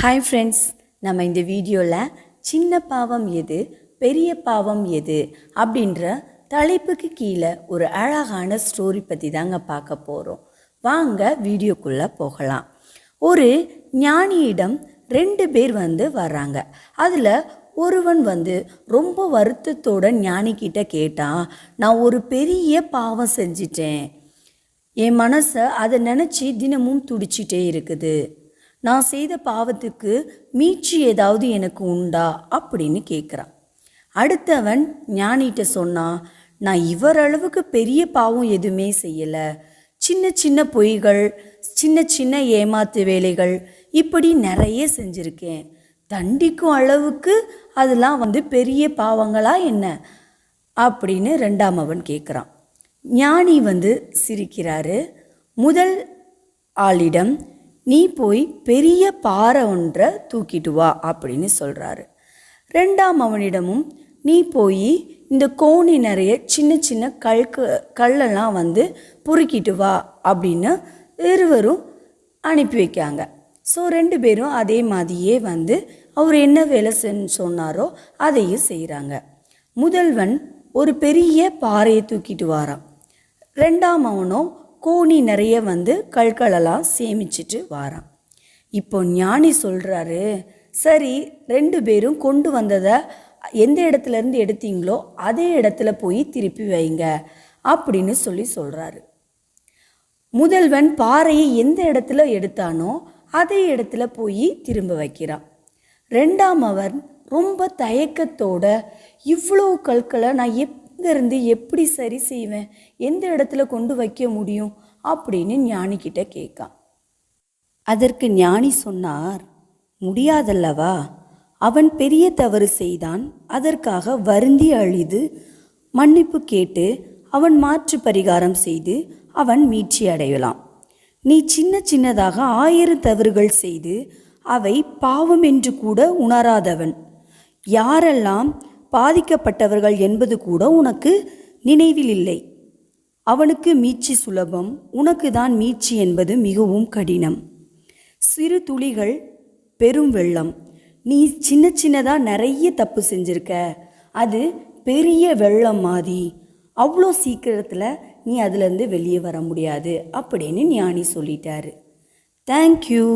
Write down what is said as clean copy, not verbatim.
Hi friends, நம்ம இந்த வீடியோவில் சின்ன பாவம் எது பெரிய பாவம் எது அப்படின்ற தலைப்புக்கு கீழே ஒரு அழகான ஸ்டோரி பற்றி தாங்க பார்க்க போகிறோம். வாங்க வீடியோக்குள்ளே போகலாம். ஒரு ஞானியிடம் 2 பேர் வர்றாங்க. அதில் ஒருவன் ரொம்ப வருத்தத்தோட ஞானிக்கிட்ட கேட்டான், நான் ஒரு பெரிய பாவம் செஞ்சிட்டேன், என் மனசை அதை நினச்சி தினமும் துடிச்சிட்டே இருக்குது, நான் செய்த பாவத்துக்கு மீட்சி ஏதாவது எனக்கு உண்டா அப்படின்னு கேட்குறான். அடுத்தவன் ஞானிகிட்ட சொன்னான், நான் இவரளவுக்கு பெரிய பாவம் எதுவுமே செய்யலை, சின்ன சின்ன பொய்கள், சின்ன சின்ன ஏமாத்து வேலைகள் இப்படி நிறைய செஞ்சுருக்கேன், தண்டிக்கும் அளவுக்கு அதெல்லாம் பெரிய பாவங்களா என்ன அப்படின்னு 2ஆம் அவன் கேட்குறான். ஞானி சிரிக்கிறாரு. முதல் ஆளிடம், நீ போய் பெரிய பாறை ஒன்றை தூக்கிட்டு வா அப்படின்னு சொல்கிறாரு. 2ஆம் அவனிடமும், நீ போய் இந்த கோணி நிறைய சின்ன சின்ன கல்லெல்லாம் பொறுக்கிட்டு வா அப்படின்னு இருவரும் அனுப்பி வைக்காங்க. ஸோ 2 பேரும் அதே மாதிரியே அவர் என்ன வேலை சொன்னாரோ அதையும் செய்கிறாங்க. முதல்வன் ஒரு பெரிய பாறையை தூக்கிட்டு வாரான். 2ஆம் அவனும் கோணி நிறைய கற்களெல்லாம் சேமிச்சிட்டு வாரான். இப்போ ஞானி சொல்கிறாரு, சரி 2 பேரும் கொண்டு வந்ததை எந்த இடத்துலேருந்து எடுத்தீங்களோ அதே இடத்துல போய் திருப்பி வைங்க அப்படின்னு சொல்கிறாரு. முதல்வன் பாறையை எந்த இடத்துல எடுத்தானோ அதே இடத்துல போய் திரும்ப வைக்கிறான். 2ஆம் அவன் ரொம்ப தயக்கத்தோட, இவ்வளோ கற்களை நான் இருந்து எப்படி சரி செய்வேன், எந்த இடத்துல கொண்டு வைக்க முடியும் அப்படின்னு ஞானிக்கிட்ட கேட்கான். அதற்கு ஞானி சொன்னார், முடியாதல்லவா, அவன் பெரிய தவறு செய்தான், அதற்காக வருந்தி அழுது மன்னிப்பு கேட்டு அவன் மாற்று பரிகாரம் செய்து அவன் மீட்சி அடையலாம். நீ சின்ன சின்னதாக 1000 தவறுகள் செய்து அவை பாவம் என்று கூட உணராதவன், யாரெல்லாம் பாதிக்கப்பட்டவர்கள் என்பது கூட உனக்கு நினைவில் இல்லை. அவனுக்கு மீட்சி சுலபம், உனக்கு தான் மீட்சி என்பது மிகவும் கடினம். சிறு துளிகள் பெரும் வெள்ளம், நீ சின்ன சின்னதாக நிறைய தப்பு செஞ்சிருக்க, அது பெரிய வெள்ளம் மாதிரி, அவ்வளோ சீக்கிரத்தில் நீ அதுலேருந்து வெளியே வர முடியாது அப்படின்னு ஞானி சொல்லிட்டாரு. தேங்க்யூ.